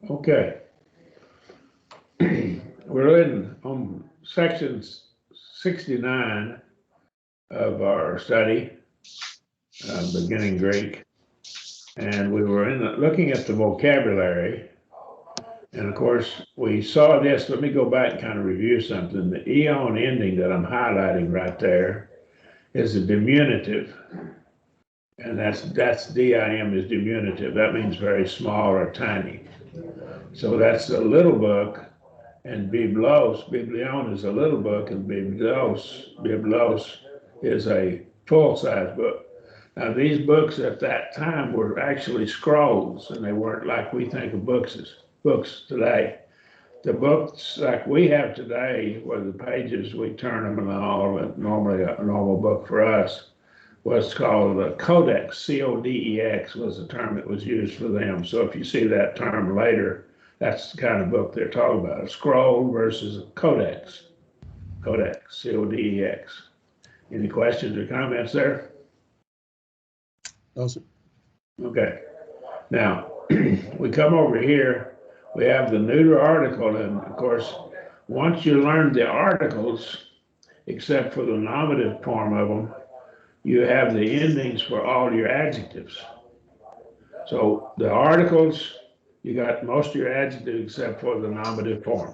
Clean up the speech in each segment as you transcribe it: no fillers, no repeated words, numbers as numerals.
Okay. We're in on section 69 of our study, beginning Greek. And we were looking at the vocabulary. And of course, we saw this. Let me go back and kind of review something. The eon ending that I'm highlighting right there is a diminutive. And that's DIM is diminutive. That means very small or tiny. So that's a little book. And biblion is a little book, and biblos is a full-size book. Now, these books at that time were actually scrolls, and they weren't like we think of books today. The books like we have today, where the pages, we turn them and all, and normally a normal book for us was called a codex, C-O-D-E-X was the term that was used for them. So if you see that term later, that's the kind of book they're talking about, a scroll versus a codex. Codex, C-O-D-E-X. Any questions or comments there? No, sir. Okay. Now, we come over here, we have the neuter article, and of course, once you learn the articles, except for the nominative form of them, you have the endings for all your adjectives. So the articles, you got most of your adjectives except for the nominative form.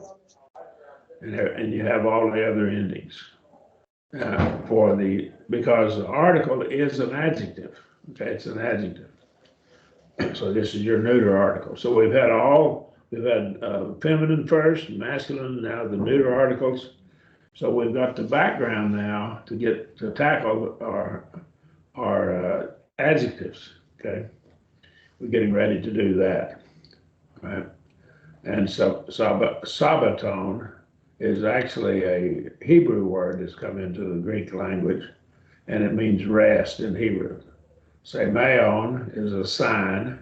And you have all the other endings because the article is an adjective. Okay, it's an adjective. So this is your neuter article. So we've had feminine first, masculine, now the neuter articles. So we've got the background now to tackle our adjectives. Okay, we're getting ready to do that. Right? And so sabaton is actually a Hebrew word that's come into the Greek language, and it means rest in Hebrew. Semeion is a sign,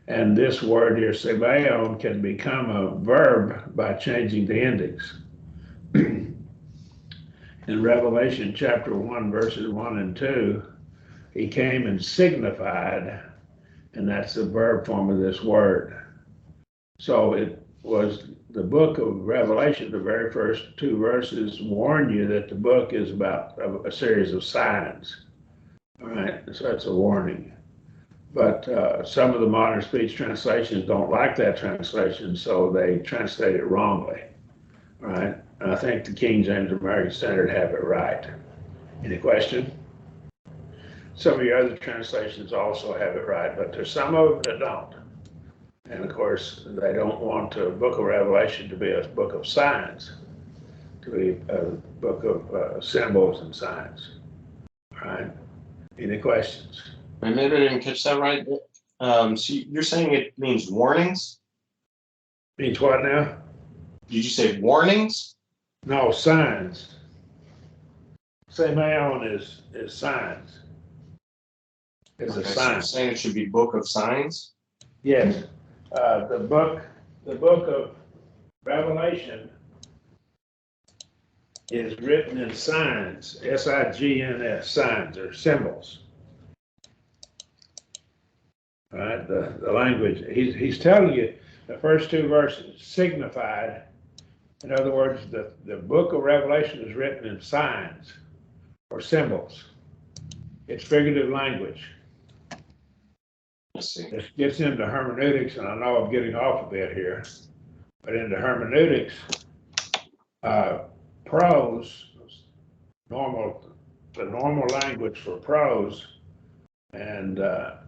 and this word here, semeion, can become a verb by changing the endings. In Revelation chapter 1, verses 1 and 2, he came and signified, and that's the verb form of this word. So it was the book of Revelation, the very first two verses warn you that the book is about a series of signs. All right, so that's a warning. But some of the modern speech translations don't like that translation, so they translate it wrongly. All right, and I think the King James American Standard have it right. Any question? Some of your other translations also have it right, but there's some of them that don't. And of course, they don't want the book of Revelation to be a book of signs, to be a book of symbols and signs. All right. Any questions? Maybe I didn't catch that right. So you're saying it means warnings? Means what now? Did you say warnings? No, signs. Semeion is signs. Is a Okay, so sign. you're saying it should be book of signs? Yes. The book of Revelation is written in signs, S-I-G-N-S, signs or symbols. All right, the language, he's telling you the first two verses, signified. In other words, the book of Revelation is written in signs or symbols. It's figurative language. I see. This gets into hermeneutics, and I know I'm getting off a bit here, but into hermeneutics, prose, the normal language for prose, and a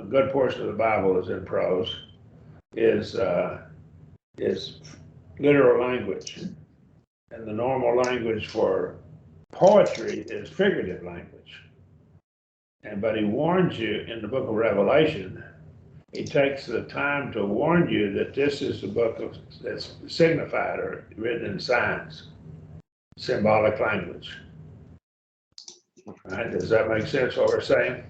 good portion of the Bible is in prose, is literal language, and the normal language for poetry is figurative language. But he warns you in the book of Revelation, he takes the time to warn you that this is the book that's signified or written in signs, symbolic language. All right, does that make sense what we're saying?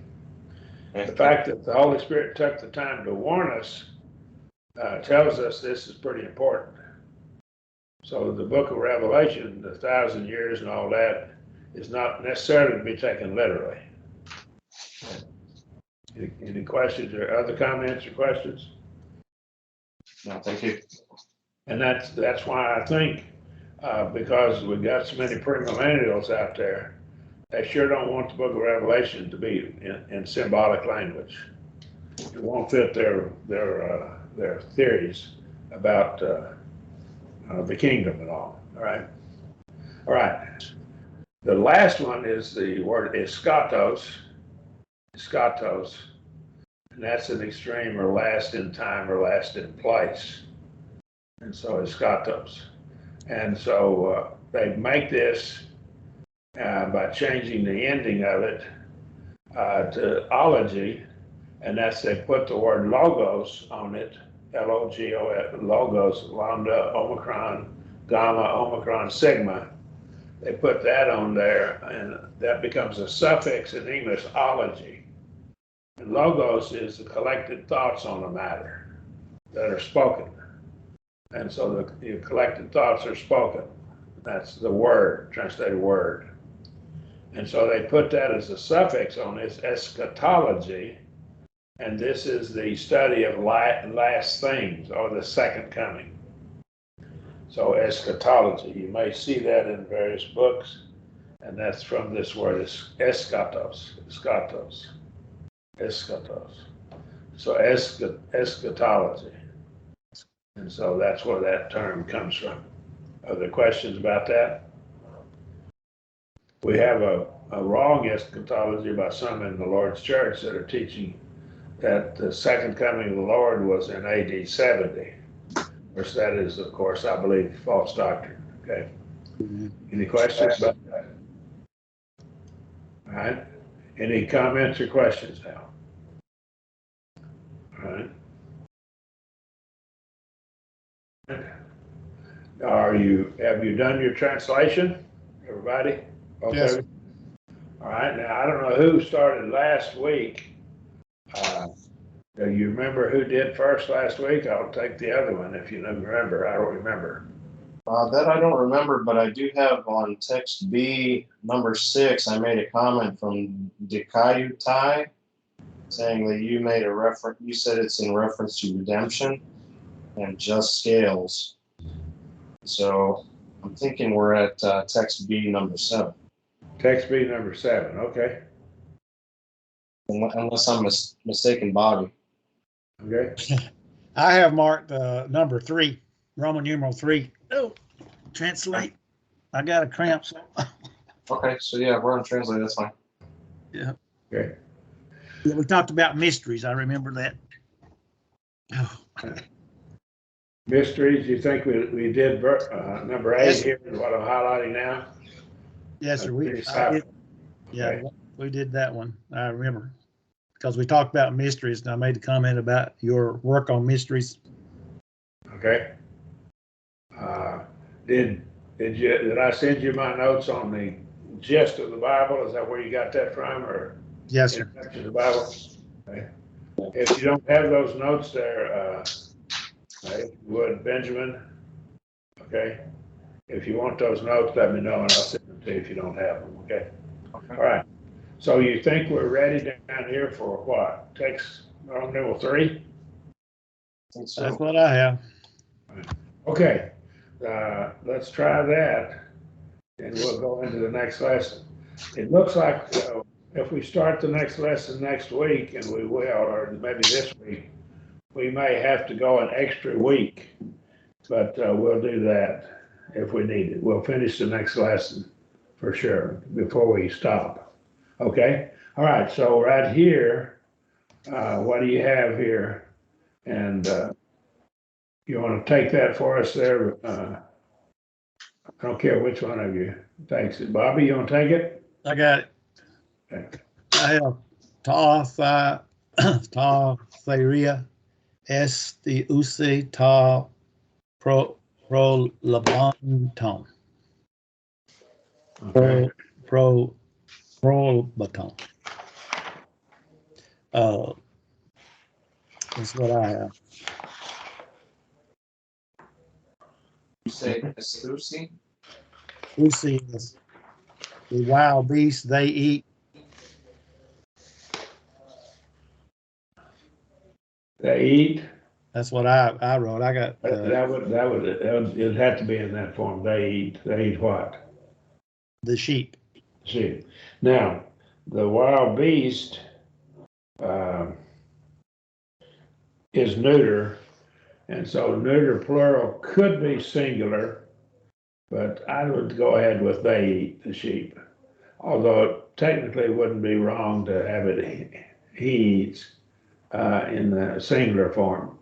The fact that the Holy Spirit took the time to warn us tells us this is pretty important. So the book of Revelation, the 1,000 years and all that, is not necessarily to be taken literally. Any questions or other comments or questions? No, thank you. And that's why I think, because we've got so many premillennials out there, they sure don't want the book of Revelation to be in symbolic language. It won't fit their theories about the kingdom and all. All right. All right. The last one is the word eschatos. Eschatos. And that's an extreme or last in time or last in place. And so eschatos. And so they make this by changing the ending of it to ology, and that's they put the word logos on it, L-O-G-O-S, logos, lambda, omicron, gamma, omicron, sigma. They put that on there, and that becomes a suffix in English, ology. And logos is the collected thoughts on a matter that are spoken. And so the collected thoughts are spoken. That's the word, translated word. And so they put that as a suffix on this eschatology, and this is the study of last things, or the second coming. So eschatology, you may see that in various books, and that's from this word eschatos, eschatos, eschatos. So eschatology. And so that's where that term comes from. Are there questions about that? We have a wrong eschatology by some in the Lord's church that are teaching that the second coming of the Lord was in AD 70. Of course, that is, of course, I believe, false doctrine. Okay. Any questions about that? All right. Any comments or questions now? All right. Have you done your translation, everybody? Okay. Yes, sir. All right. Now, I don't know who started last week. Do you remember who did first last week? I'll take the other one if you don't remember. I don't remember. That I don't remember, but I do have on text B number 6. I made a comment from Dikayutai saying that you made a reference. You said it's in reference to redemption and just scales. So I'm thinking we're at text B number 7. Text B number 7. Okay. Unless I'm mistaken, Bobby. Okay. I have marked number 3, Roman numeral 3. Oh, translate. I got a cramp. So. Okay, so yeah, we're on translate. That's fine. Yeah. Okay. Yeah, we talked about mysteries. I remember that. Oh. Mysteries, you think we did number 8 Yes. here is what I'm highlighting now? Yes, sir. Okay. Yeah, we did that one. I remember because we talked about mysteries, and I made a comment about your work on mysteries. Okay. Did I send you my notes on the gist of the Bible? Is that where you got that from, or Yes, sir. introduction to the Bible? Okay. If you don't have those notes there, if you would, Benjamin. Okay. If you want those notes, let me know and I'll send them to you if you don't have them. Okay. Okay. All right. So you think we're ready down here for what? Text numeral 3? I think so. That's what I have. Okay. Let's try that, and we'll go into the next lesson. It looks like if we start the next lesson next week, and we will, or maybe this week, we may have to go an extra week, but we'll do that if we need it. We'll finish the next lesson for sure before we stop. Okay? All right, so right here, what do you have here? And you want to take that for us there? I don't care which one of you takes it. Bobby, you want to take it? I got it. Okay. I have ta theria the use ta pro labanton. Okay. Pro baton. That's what I have. You say Estusi? Lucy is the wild beasts they eat. They eat. That's what I wrote. I got, It'd have to be in that form. They eat what? the sheep. Sheep. Now, the wild beast, is neuter, and so neuter plural could be singular, but I would go ahead with they eat the sheep. Although it technically wouldn't be wrong to have it he eats in the singular form,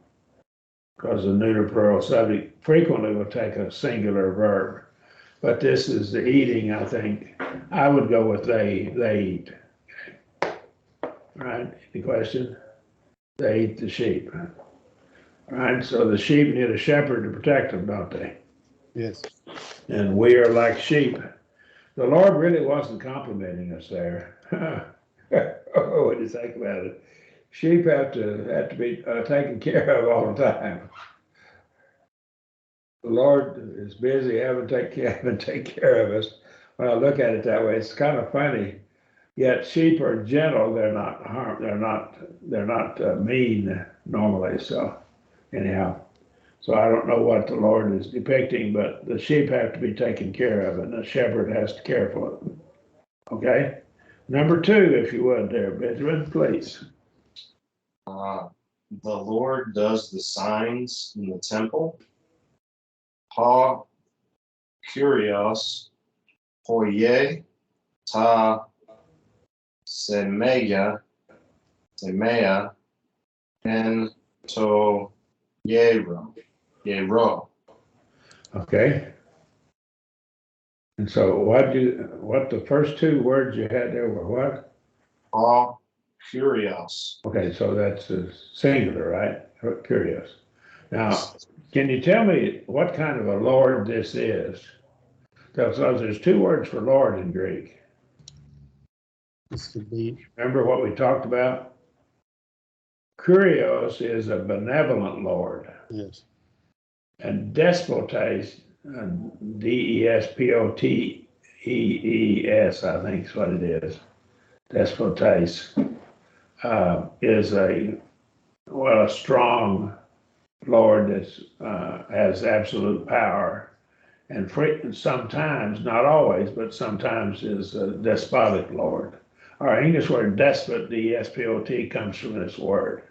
because the neuter plural subject frequently will take a singular verb. But this is the eating, I think. I would go with they eat. Right? Any question? They eat the sheep. Right? So the sheep need a shepherd to protect them, don't they? Yes. And we are like sheep. The Lord really wasn't complimenting us there. Oh, what do you think about it? Sheep have to be taken care of all the time. The Lord is busy having to take care of us. When I look at it that way, it's kind of funny. Yet sheep are gentle; they're not harm. They're not mean normally. So anyhow, so I don't know what the Lord is depicting, but the sheep have to be taken care of, and the shepherd has to care for them. Okay. Number 2, if you would, there, Benjamin, please. The Lord does the signs in the temple. Ha kurios hoye ta semea en to yero. Okay. And so what the first 2 words you had there were what? Ha kurios. Okay, so that's a singular, right? Curious. Now, can you tell me what kind of a Lord this is? So there's 2 words for Lord in Greek. This would be, Remember what we talked about? Kurios is a benevolent Lord. yes. And despotes, Despotees, I think is what it is. Despotes is a strong Lord that has absolute power, and sometimes, not always, but sometimes is a despotic Lord. Our English word despot, D-E-S-P-O-T, comes from this word.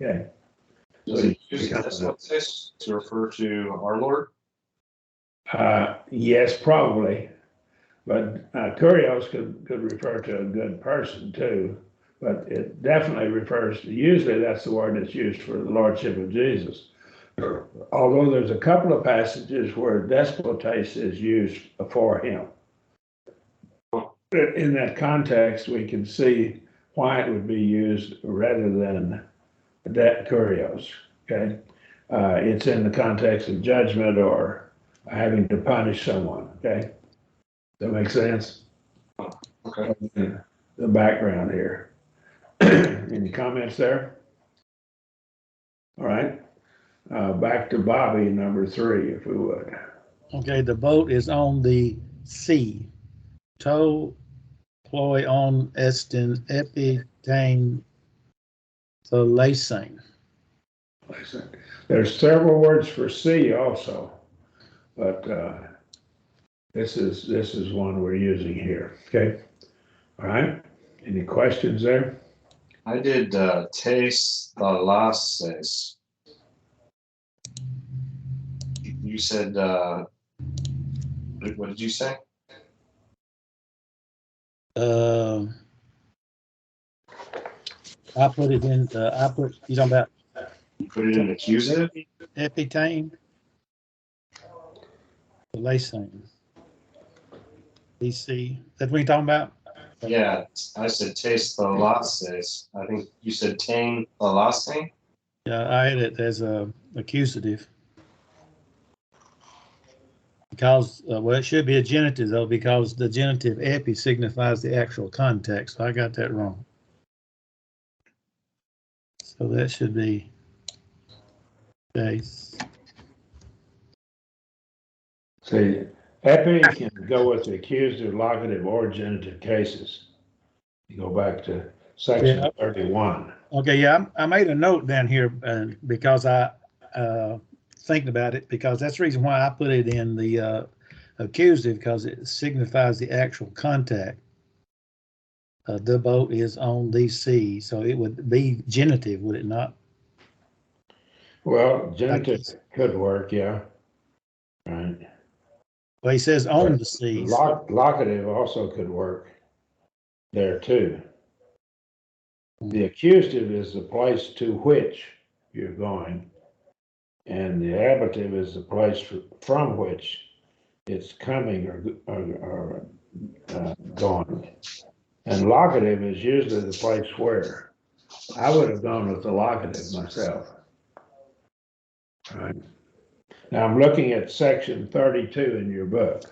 Okay. Does it use despotes to refer to our Lord? Yes, probably. But kurios could refer to a good person too. But it definitely refers to, usually that's the word that's used for the Lordship of Jesus. Although there's a couple of passages where despotes is used for him. In that context, we can see why it would be used rather than that kurios. Okay. It's in the context of judgment or having to punish someone. Okay. That makes sense? Okay. The background here. Any comments there? All right. Back to Bobby, number 3, if we would. Okay, the boat is on the sea. To ploy on estin epitane thalasane. There's several words for sea also, but this is one we're using here. Okay. All right. Any questions there? I did taste thalases. You said, what did you say? I put it in, you talking about You put it in accusative? epitane? Thalasane. BC, that's what you're talking about? Yeah, I said taste thalases. I think you said tame thalasane. Yeah, I had it as a accusative. Because, well, it should be a genitive though, because the genitive epi signifies the actual context. I got that wrong. So that should be case. See, epi can go with the accusative, locative, or genitive cases. You go back to section 31. Okay, yeah, I made a note down here because I thinking about it, because that's the reason why I put it in the accusative, because it signifies the actual contact. The boat is on the sea, so it would be genitive, would it not? Well, genitive could work, yeah. Right. Well, he says on the sea. Locative also could work there too. The accusative is the place to which you're going, and the ablative is the place from which it's coming or going. And locative is usually the place where. I would have gone with the locative myself. All right. Now I'm looking at section 32 in your book.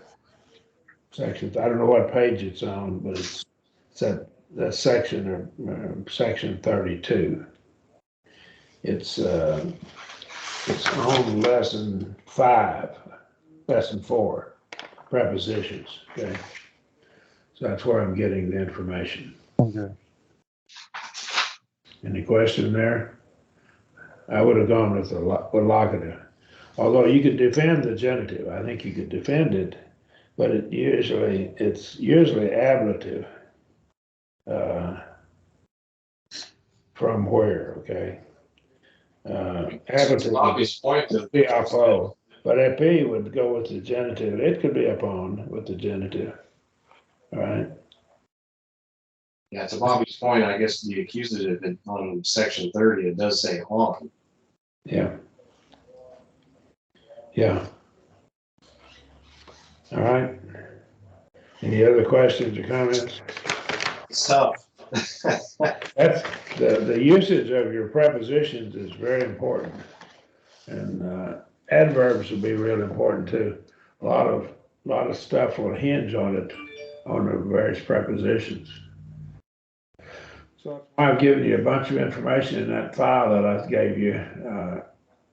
I don't know what page it's on, but it's that section of section 32. It's on lesson 4, prepositions. Okay, so that's where I'm getting the information. Okay. Any question there? I would have gone with the locative, although you could defend the genitive. I think you could defend it, but it's usually ablative. From where? Okay. Ablative Obvious point to be upon, but AP would go with the genitive. It could be upon with the genitive. All right. Yeah, to Bobby's point, I guess the accusative on section 30, it does say on. Yeah. Yeah. All right. Any other questions or comments? It's tough. That's the usage of your prepositions is very important, and adverbs will be real important too. A lot of stuff will hinge on it, on the various prepositions. So I've given you a bunch of information in that file that I gave you,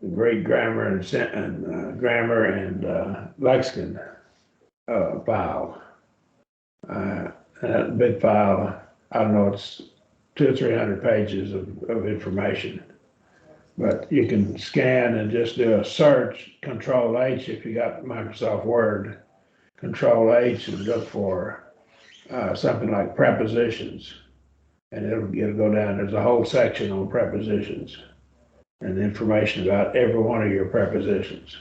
the Greek grammar and grammar and lexicon file. That big file, I don't know, it's 200 or 300 pages of information. But you can scan and just do a search, Control H if you got Microsoft Word, Control H and look for something like prepositions. And it'll go down. There's a whole section on prepositions and information about every one of your prepositions.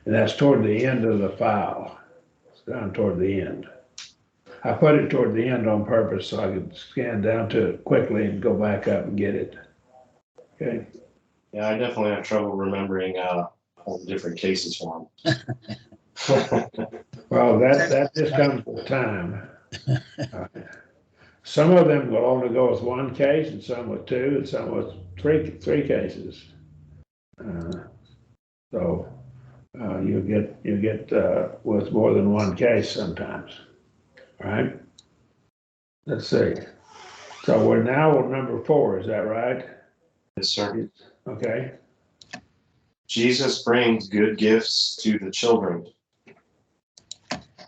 And that's toward the end of the file. It's down toward the end. I put it toward the end on purpose so I could scan down to it quickly and go back up and get it. Okay. Yeah, I definitely have trouble remembering all the different cases for them. Well, that just comes with time. Some of them will only go with one case, and some with two, and some with three cases. So you get with more than one case sometimes. All right. Let's see. So we're now on number 4. Is that right? Yes, sir. Okay. Jesus brings good gifts to the children.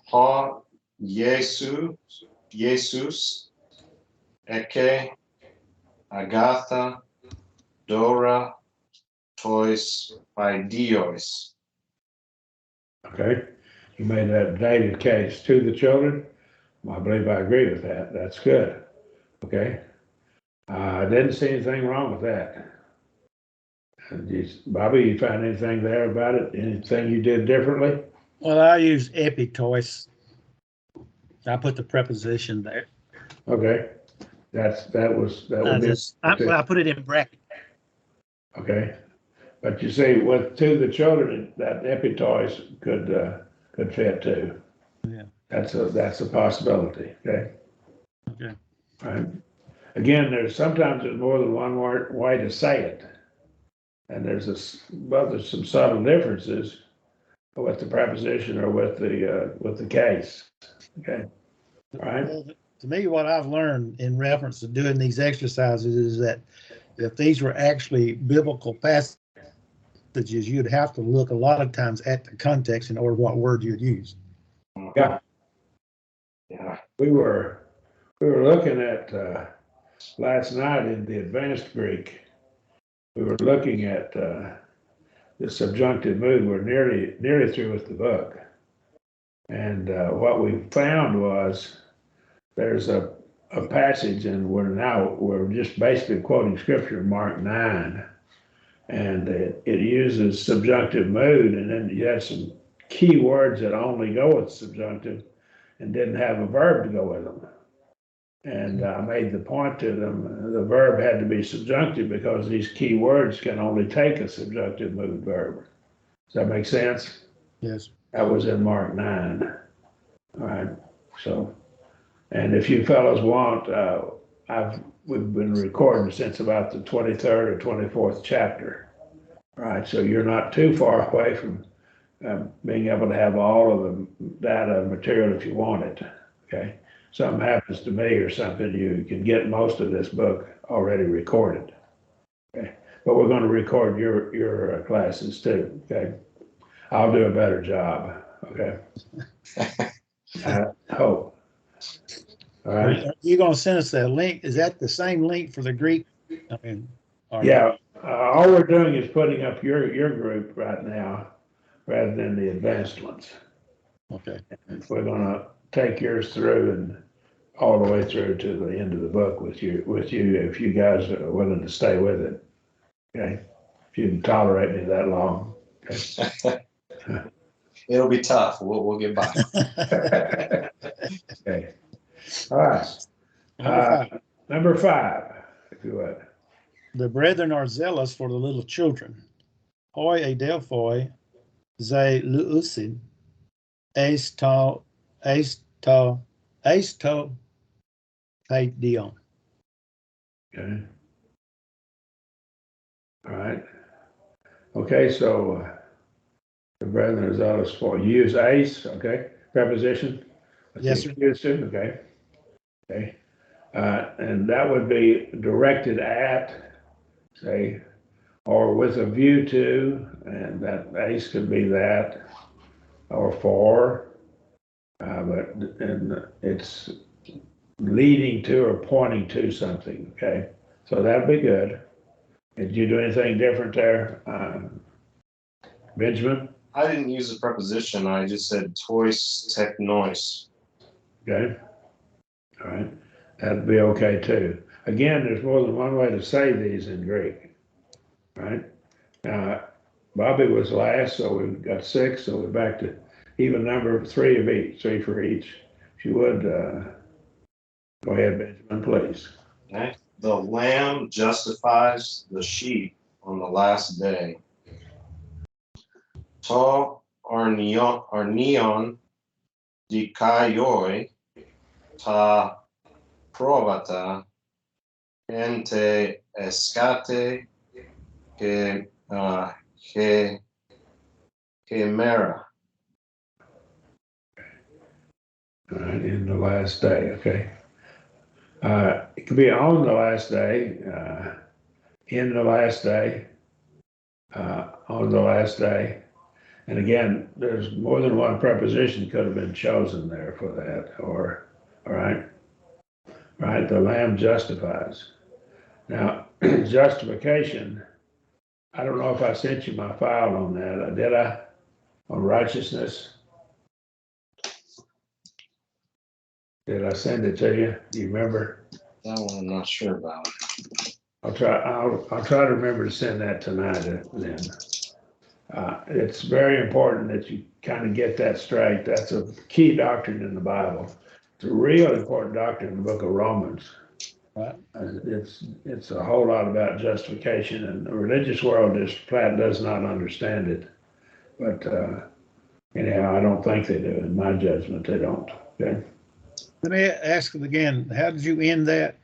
Ha Jesus Eke Agatha Dora Tois Idios. Okay. You made that dated case to the children. I believe I agree with that. That's good. Okay. I didn't see anything wrong with that. Bobby, you find anything there about it? Anything you did differently? Well, I use epitois. I put the preposition there. Okay. That would be. I put it in bracket. Okay. But you see, with to the children, that epitois could fit too. Yeah. That's a possibility. Okay. Okay. All right. Again, there's more than one way to say it, and there's some subtle differences with the preposition or with the case. Okay. All right. Well, to me, what I've learned in reference to doing these exercises is that if these were actually biblical passages, you'd have to look a lot of times at the context in order what word you'd use. Yeah. Yeah. We were looking at last night in the advanced Greek. We were looking at the subjunctive mood. We're nearly through with the book. And what we found was there's a passage, and we're just basically quoting scripture, Mark 9, and it uses subjunctive mood, and then you have some key words that only go with subjunctive and didn't have a verb to go with them. And I made the point to them, the verb had to be subjunctive because these key words can only take a subjunctive mood verb. Does that make sense? Yes. That was in Mark 9. All right. So, and if you fellows want, we've been recording since about the 23rd or 24th chapter. All right. So you're not too far away from being able to have all of the data material if you want it. Okay. Something happens to me or something, you can get most of this book already recorded. Okay. But we're going to record your classes too. Okay. I'll do a better job. Okay. I hope. All right. You're going to send us that link. Is that the same link for the Greek? I mean, Yeah. All we're doing is putting up your group right now rather than the advanced ones. Okay. And we're going to take yours through and all the way through to the end of the book with you if you guys are willing to stay with it. Okay. If you can tolerate me that long. Okay. It'll be tough. We'll get by. Okay. All right. Number 5, if you would. The brethren are zealous for the little children. Hoi adelphoi ze luusin esto paidion. Okay. All right. Okay, so the brethren are zealous for. You use ace, okay? Preposition. Yes, sir. Okay. Okay. And that would be directed at, say, or with a view to, and that ace could be that, or for, and it's leading to or pointing to something, okay? So that'd be good. Did you do anything different there, Benjamin? I didn't use a preposition. I just said tois technois. Okay. All right. That'd be okay too. Again, there's more than one way to say these in Greek, right? Bobby was last, so we've got 6, so we're back to even number 3 of each, 3 for each. If you would, go ahead, Benjamin, please. Okay. The lamb justifies the sheep on the last day. To arnion dikaioi ta provata ente escate mera. All right, in the last day, okay. It could be on the last day, in the last day, on the last day. And again, there's more than one preposition could have been chosen there for that, or, all right, right? The lamb justifies. Now, justification, I don't know if I sent you my file on that. Did I? On righteousness? Did I send it to you? Do you remember? That one I'm not sure about. I'll try to remember to send that tonight then. It's very important that you kind of get that straight. That's a key doctrine in the Bible. It's a real important doctrine in the book of Romans. Right. It's a whole lot about justification, and the religious world just flat does not understand it. But anyhow, I don't think they do. In my judgment, they don't. Okay. Let me ask it again. How did you end that?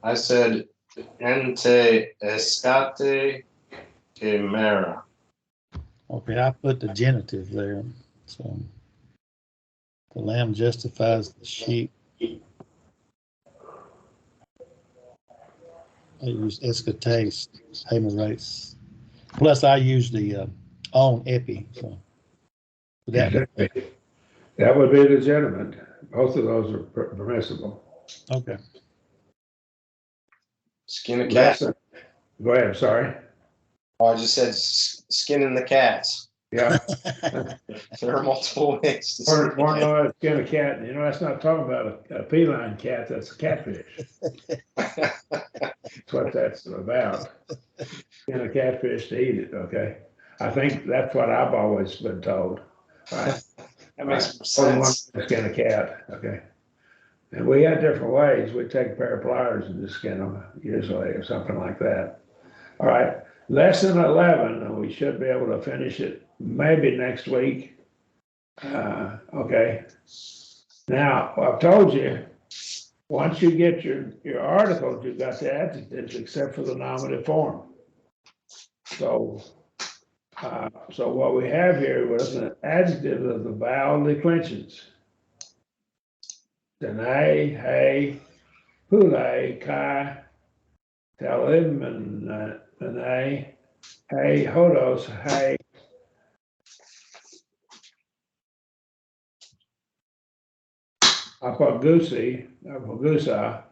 I said ente escate mera. Okay, I put the genitive there. So the lamb justifies the sheep. I use escates, hemerais. Plus, I use the on epi. So that would be legitimate. Both of those are permissible. Okay. Skin a cat. Go ahead. I'm sorry. Oh, I just said skinning the cats. Yeah. There are multiple ways to Or skin more a know it's skin a cat. You know, that's not talking about a feline cat. That's a catfish. cat. That's what that's about. Skin a catfish to eat it. Okay. I think that's what I've always been told. Right. That makes Or more one sense. to skin a cat. Okay. And we had different ways. We take a pair of pliers and just skin them usually, or something like that. All right. Lesson 11, and we should be able to finish it maybe next week. Okay. Now, I've told you, once you get your articles, you've got the adjectives except for the nominative form. So what we have here was an adjective of the vowel declensions. Danae, hey, hule, kai, talim, and hey, hodos, hey, apagusa,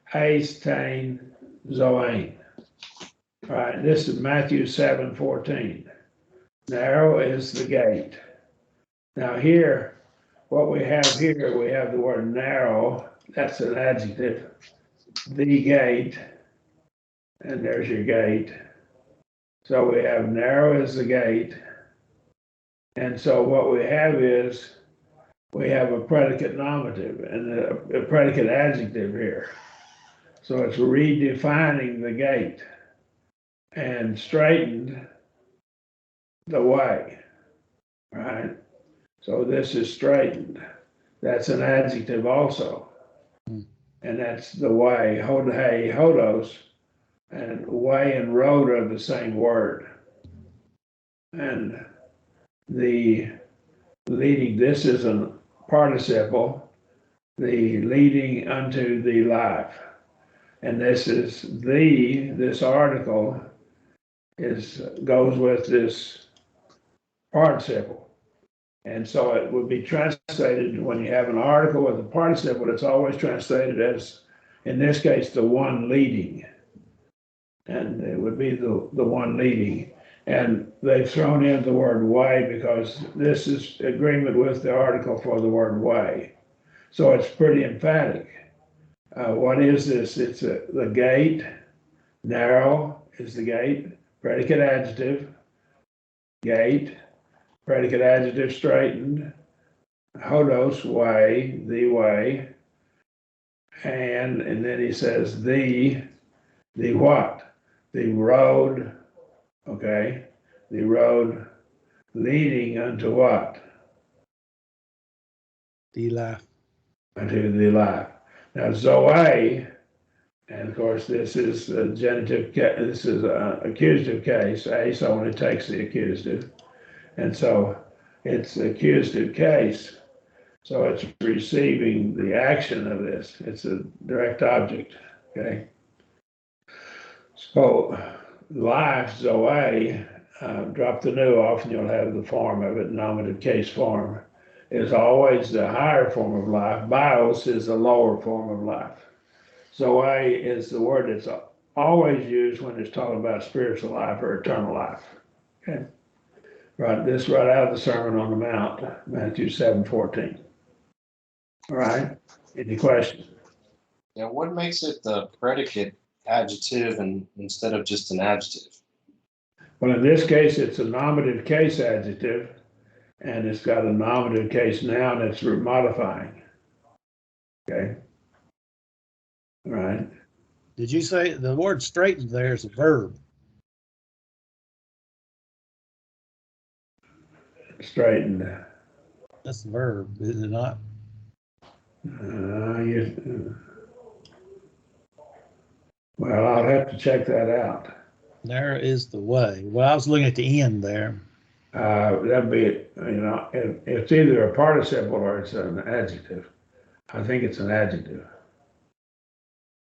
haste, tain, zoane. All right, this is Matthew 7:14. Narrow is the gate. Now here, what we have here, we have the word narrow, that's an adjective. The gate, and there's your gate. So we have narrow is the gate. And so what we have is, we have a predicate nominative and a predicate adjective here. So it's redefining the gate and straightened the way, right? So this is straightened. That's an adjective also. And that's the way, hodhe, hodos, and way and road are the same word. And the leading, this is a participle, the leading unto the life. And this is this article goes with this participle. And so it would be translated, when you have an article with a participle, it's always translated as, in this case, the one leading. And it would be the one leading. And they've thrown in the word way because this is agreement with the article for the word way. So it's pretty emphatic. What is this? It's the gate. Narrow is the gate. Predicate adjective. Gate. Predicate adjective straightened. Hodos, way, the way. And then he says the what? The road, okay? The road leading unto what? The life. Unto the life. Now, Zoe, and of course, this is a genitive, this is an accusative case, so when it takes the accusative. And so it's the accusative case. So it's receiving the action of this. It's a direct object, okay? So life, Zoe, drop the new off and you'll have the form of it, nominative case form, is always the higher form of life. Bios is the lower form of life. Zoe is the word that's always used when it's talking about spiritual life or eternal life, okay? Right, this right out of the Sermon on the Mount, Matthew 7:14. All right, any questions? Yeah, what makes it the predicate adjective and instead of just an adjective? Well, in this case, it's a nominative case adjective, and it's got a nominative case noun that's modifying. Okay. All right. Did you say the word straightened there is a verb? Straightened. That's the verb, is it not? Well, I'll have to check that out. There is the way. Well, I was looking at the end there. That'd be, it's either a participle or it's an adjective. I think it's an adjective.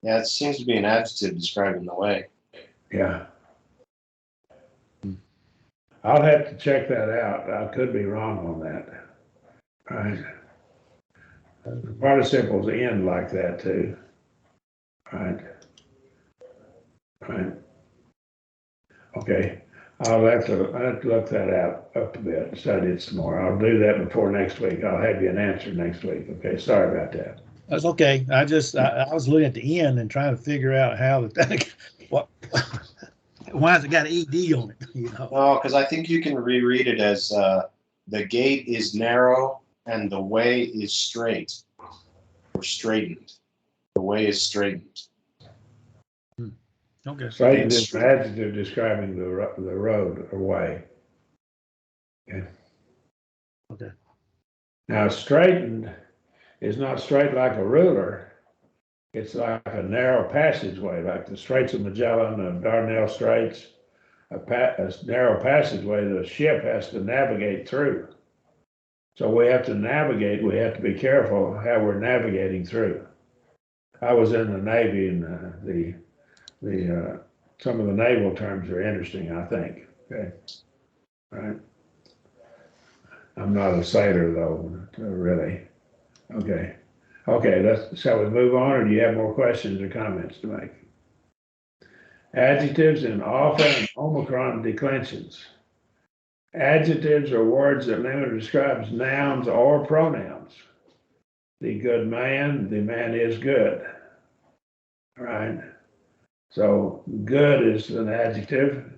Yeah, it seems to be an adjective describing the way. Yeah. I'll have to check that out. I could be wrong on that. All right. The participles end like that too. All right. All right. Okay. I'll have to look that up a bit, study it some more. I'll do that before next week. I'll have you an answer next week. Okay, sorry about that. That's okay. I was looking at the end and trying to figure out how that what why has it got ED on it? You know. No, because I think you can reread it as the gate is narrow and the way is straight or straightened. The way is straightened. Okay. Straightened is an adjective describing the road or way. Okay. Okay. Now, straightened is not straight like a ruler. It's like a narrow passageway, like the Straits of Magellan and Dardanelles Straits, a narrow passageway the ship has to navigate through. So we have to navigate, we have to be careful how we're navigating through. I was in the Navy, and some of the naval terms are interesting, I think. Okay, right. I'm not a sailor though, really. Okay, shall we move on, or do you have more questions or comments to make? Adjectives in alpha and omicron declensions. Adjectives are words that limit describes nouns or pronouns. The good man, the man is good. All right. So good is an adjective,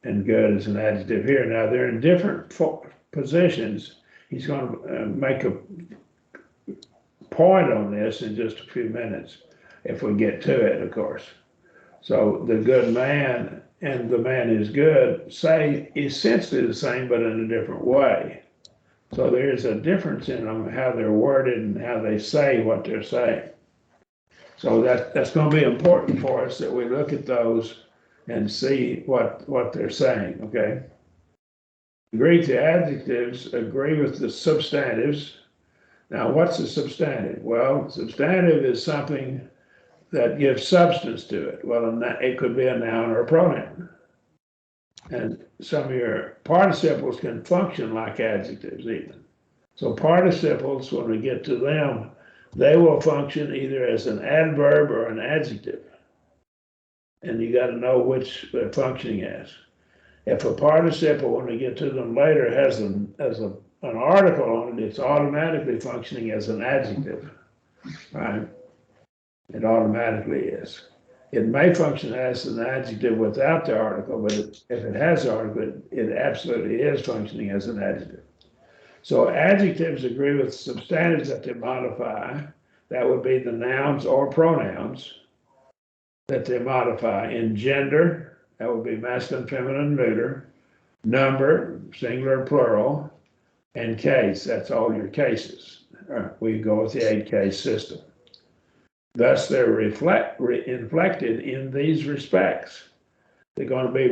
and good is an adjective here. Now they're in different positions. He's going to make a point on this in just a few minutes, if we get to it, of course. So the good man and the man is good say essentially the same, but in a different way. So there's a difference in them, how they're worded and how they say what they're saying. So that's going to be important for us that we look at those and see what they're saying, okay? Greek, the adjectives agree with the substantives. Now, what's a substantive? Well, substantive is something that gives substance to it. Well, it could be a noun or a pronoun. And some of your participles can function like adjectives even. So participles, when we get to them, they will function either as an adverb or an adjective. And you got to know which they're functioning as. If a participle, when we get to them later, has an article on it, it's automatically functioning as an adjective, right? It automatically is. It may function as an adjective without the article, but if it has the article, it absolutely is functioning as an adjective. So adjectives agree with substantives that they modify. That would be the nouns or pronouns that they modify. In gender, that would be masculine, feminine, neuter. Number, singular, plural. And case, that's all your cases. We go with the 8-case system. Thus, they're inflected in these respects. They're going to be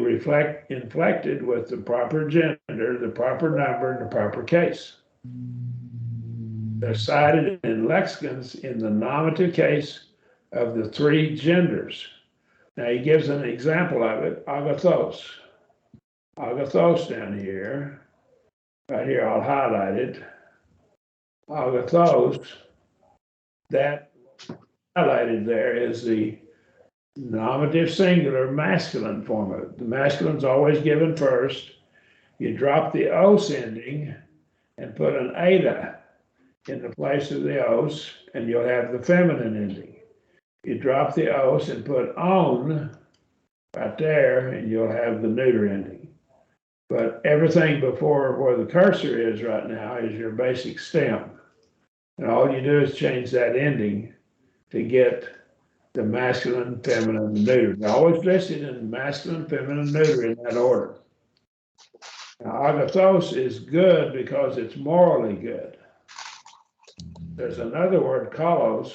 inflected with the proper gender, the proper number, and the proper case. They're cited in lexicons in the nominative case of the 3 genders. Now, he gives an example of it, agathos. Agathos down here. Right here, I'll highlight it. Agathos, that highlighted there is the nominative singular masculine form of it. The masculine's always given first. You drop the os ending and put an eta in the place of the os, and you'll have the feminine ending. You drop the os and put on right there, and you'll have the neuter ending. But everything before where the cursor is right now is your basic stem. And all you do is change that ending to get the masculine, feminine, and neuter. They're always listed in masculine, feminine, neuter in that order. Now, agathos is good because it's morally good. There's another word, kalos,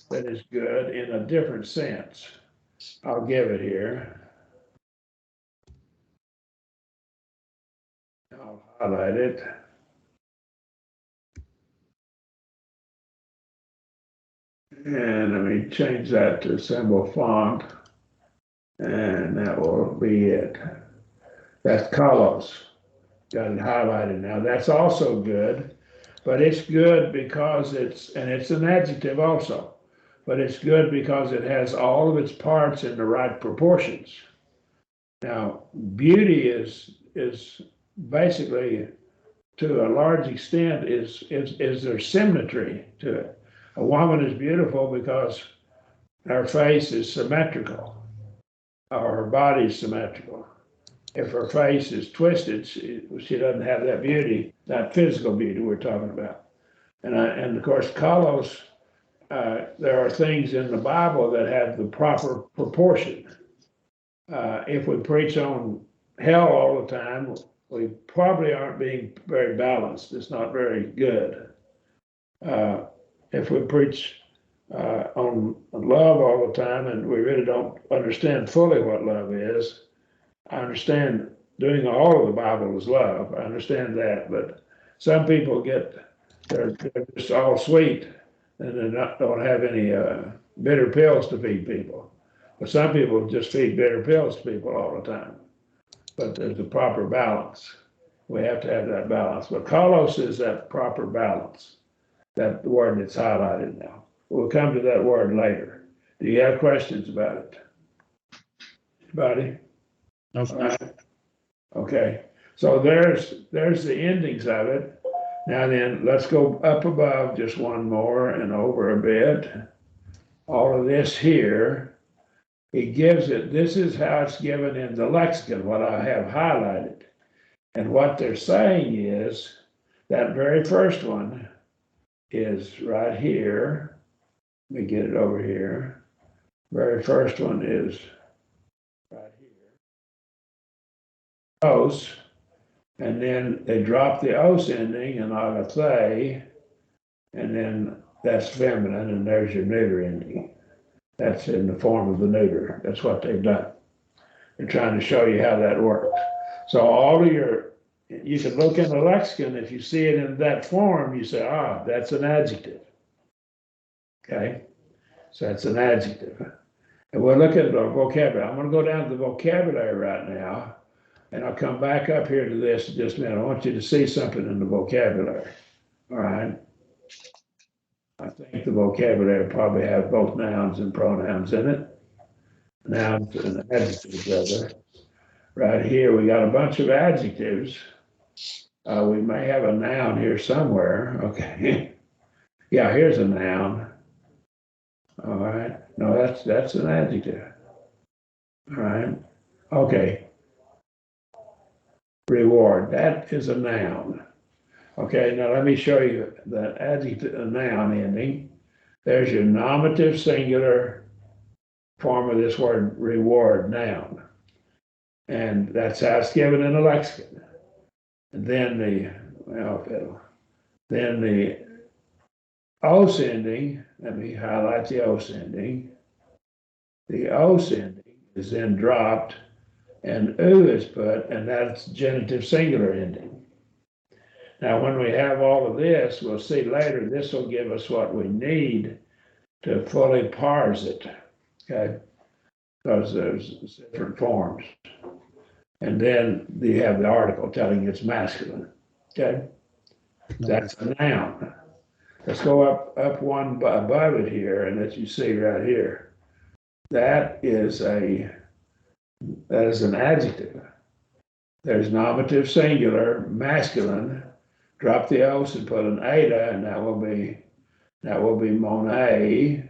that is good in a different sense. I'll give it here. I'll highlight it. And let me change that to symbol font. And that will be it. That's kalos. Got it highlighted now. That's also good, but it's good because it's an adjective also, but it's good because it has all of its parts in the right proportions. Now, beauty is basically, to a large extent, is there symmetry to it. A woman is beautiful because her face is symmetrical, or her body is symmetrical. If her face is twisted, she doesn't have that beauty, that physical beauty we're talking about. And of course, kalos, there are things in the Bible that have the proper proportion. If we preach on hell all the time, we probably aren't being very balanced. It's not very good. If we preach on love all the time and we really don't understand fully what love is, I understand doing all of the Bible is love. I understand that, but some people they're just all sweet and don't have any bitter pills to feed people. But some people just feed bitter pills to people all the time. But there's a proper balance. We have to have that balance. But kalos is that proper balance, that word that's highlighted now. We'll come to that word later. Do you have questions about it? Anybody? No, All right. Okay. So there's the endings of it. Now then, let's go up above just one more and over a bit. All of this here, it gives it, this is how it's given in the lexicon, what I have highlighted. And what they're saying is that very first one is right here. Let me get it over here. Very first one is right here. Os, and then they drop the os ending and agathe, and then that's feminine, and there's your neuter ending. That's in the form of the neuter. That's what they've done. They're trying to show you how that works. So all of you can look in the lexicon, if you see it in that form, you say, that's an adjective. Okay, so that's an adjective. And we're looking at our vocabulary. I'm going to go down to the vocabulary right now, and I'll come back up here to this in just a minute. I want you to see something in the vocabulary. All right. I think the vocabulary probably have both nouns and pronouns in it. Nouns and adjectives, rather. Right here, we got a bunch of adjectives. We may have a noun here somewhere. Okay. Yeah, here's a noun. All right. No, that's an adjective. All right. Okay. Reward. That is a noun. Okay, now let me show you the adjective noun ending. There's your nominative singular form of this word reward, noun. And that's how it's given in a lexicon. And then the os ending, let me highlight the os ending. The os ending is then dropped and u is put, and that's genitive singular ending. Now, when we have all of this, we'll see later, this will give us what we need to fully parse it, okay? Because there's different forms. And then you have the article telling you it's masculine, okay? That's a noun. Let's go up one above it here, and as you see right here, that is an adjective. There's nominative singular, masculine. Drop the os and put an eta, and that will be monet.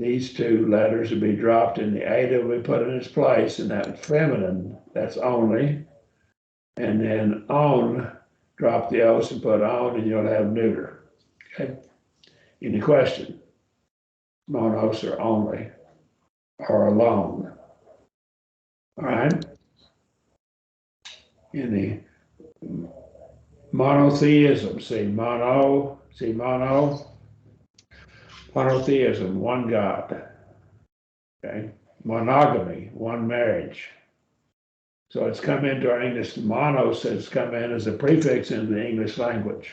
These two letters will be dropped, and the eta will be put in its place, and that's feminine. That's only. And then on, drop the os and put on, and you'll have neuter. Okay. Any question? Monos or only, or alone. All right. Any monotheism, monotheism, one God. Okay. Monogamy, one marriage. So it's come into our English, monos has come in as a prefix in the English language.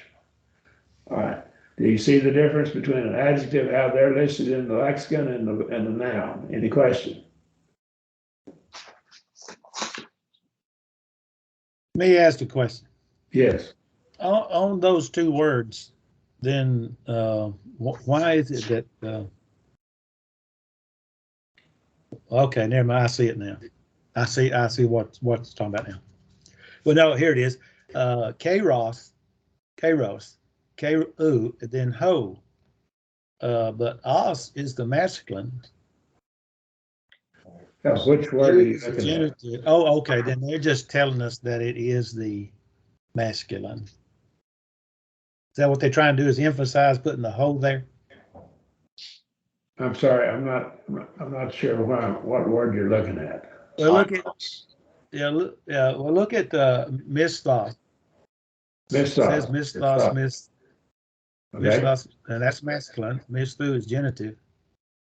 All right. Do you see the difference between an adjective, how they're listed in the lexicon, and the noun? Any question? Let me ask a question. Yes. On those two words, then why is it that? Okay, never mind. I see it now. I see what's talking about now. Well, no, here it is. Kairos, K-U, and then ho. But os is the masculine. Now, which word are you Is the looking at? genitive. Oh, okay. Then they're just telling us that it is the masculine. Is that what they're trying to do? Is emphasize putting the ho there? I'm sorry, I'm not sure what word you're looking at. Well, look at Well, look at misthos. It says misthos, Okay, misthos, and that's masculine. Misthu is genitive.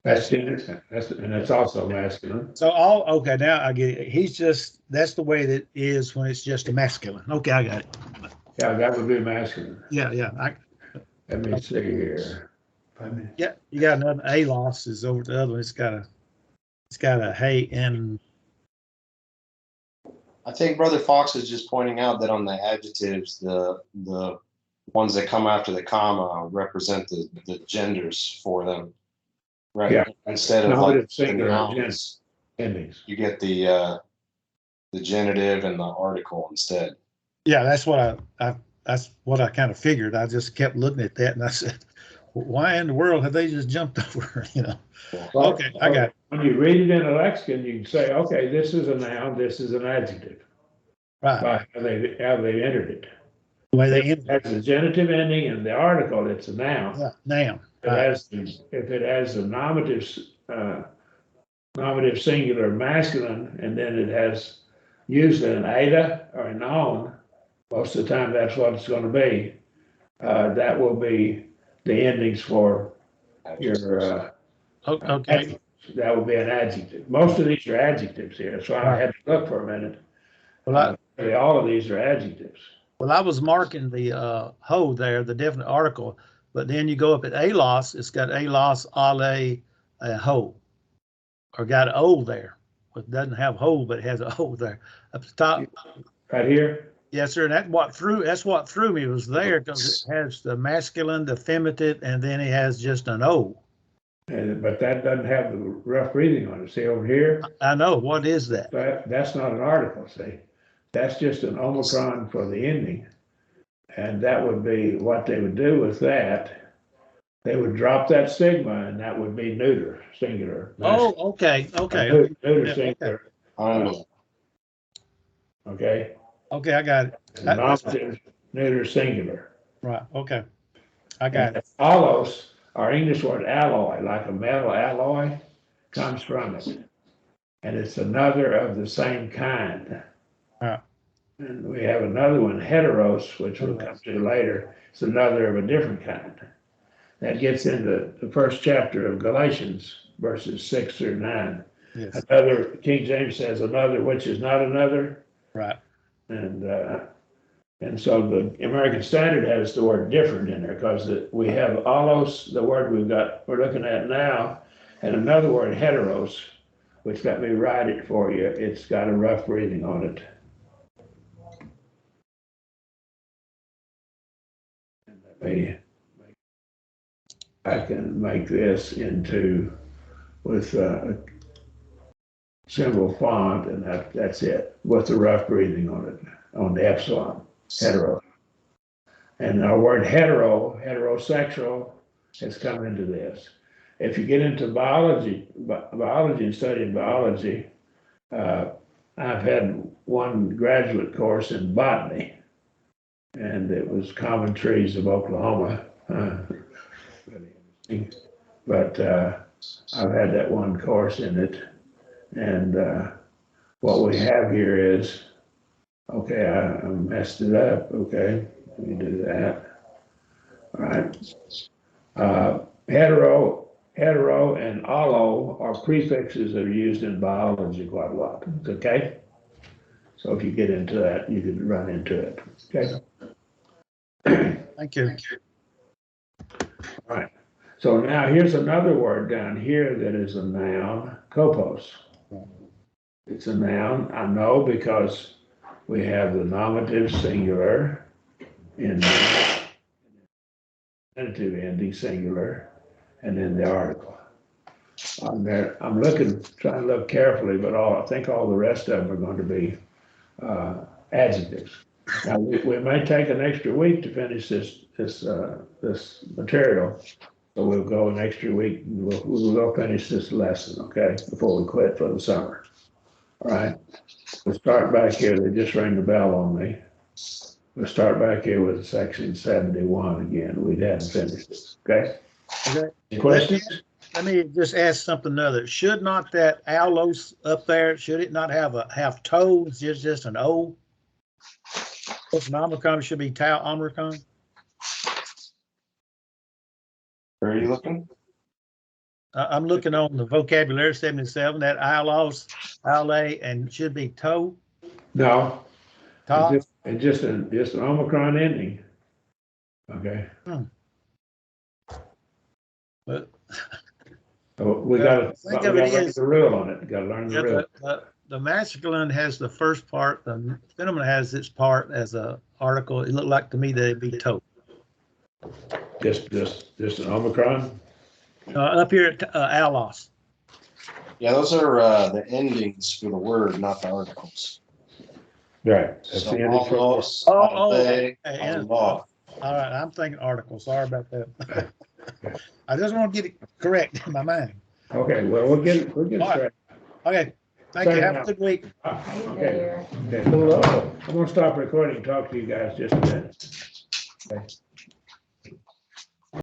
that's and it's also masculine. So okay, now I get it. That's the way that is when it's just a masculine. Okay, I got it. Yeah, that would be masculine. Yeah. Let me see here. Yeah, you got another a loss is over the other one. It's got a hey and. I think Brother Fox is just pointing out that on the adjectives, the ones that come after the comma represent the genders for them, right? Yeah. Instead of Nominative like the singular nouns, endings. you get the genitive and the article instead. Yeah, that's what I kind of figured. I just kept looking at that and I said, why in the world have they just jumped over? Well, Okay, I got it. When you read it in a lexicon, you can say, okay, this is a noun, this is an adjective. Right. By how they entered it. The way they If it has the genitive ending and the article, it's a noun. Yeah, noun. If it has a nominative singular masculine, and then it has usually an eta or a noun, most of the time that's what it's going to be. That will be the endings for your Okay. adjectives. That will be an adjective. Most of these are adjectives here. That's why I had to look for a minute. Well, All of these are adjectives. I was marking the ho there, the definite article, but then you go up at alos, it's got alos, ale, ho, or got an o there. It doesn't have ho, but it has a o there up the top. Right here? Yes, sir. And that's what threw me was there because it has the masculine, the feminine, and then it has just an o. But that doesn't have the rough breathing on it. See over here? I know. What is that? That's not an article, see? That's just an omicron for the ending. And that would be what they would do with that. They would drop that sigma and that would be neuter, singular. Oh, okay. Neuter, Yeah, singular. Okay? Okay, I got it. Nominative, neuter, singular. Right. Okay. I got it. Allos, our English word alloy, like a metal alloy, comes from it. And it's another of the same kind. Right. And we have another one, heteros, which we'll come to later. It's another of a different kind. That gets into the first chapter of Galatians, verses 6 through 9. Yes. Another, King James says another, which is not another. Right. And so the American Standard has the word different in there because we have allos, the word we're looking at now, and another word, heteros, which let me write it for you. It's got a rough breathing on it. I can make this with a symbol font, and that's it, with the rough breathing on it, on the epsilon, hetero. And our word heterosexual, has come into this. If you get into biology and studying biology, I've had one graduate course in botany, and it was Common Trees of Oklahoma. Really interesting. But I've had that one course in it, and what we have here is, okay, I messed it up. Okay, let me do that. All right. Hetero and allo are prefixes that are used in biology quite a lot. Okay, so if you get into that, you can run into it. Okay. Thank you. All right. So now here's another word down here that is a noun, kopos. It's a noun, I know, because we have the nominative singular in the infinitive ending singular, and then the article. on there. I'm trying to look carefully, but I think all the rest of them are going to be adjectives. Now, we may take an extra week to finish this material, so we'll go an extra week, and we'll go finish this lesson, okay, before we quit for the summer. All right, we'll start back here. They just rang the bell on me. We'll start back here with section 71 again. We hadn't finished this, okay? Okay. Any questions? Let me just ask something other. Should not that allos up there, should it not have toes, just an O? If an omicron should be tau omicron? Where are you looking? I'm looking on the vocabulary 77, that allos, ala, and should be toe, No, ta. it's just an Omicron ending. Okay, But so we gotta think of it learn is- the rule on it. Gotta learn the yeah, rule. the masculine has the first part, the feminine has its part as a article. It looked like to me that it'd be toe. Just an Omicron. Up here at allos. Yeah, those are the endings for the word, not the articles. Right. That's So the ending for almost, Okay, Allah. all right, I'm thinking article. Sorry about that. I just want to get it correct in my mind. Okay, well, we'll get All right. started. Okay, thank you. Have a good week. Okay. Okay. I'm gonna stop recording and talk to you guys just a minute. Okay.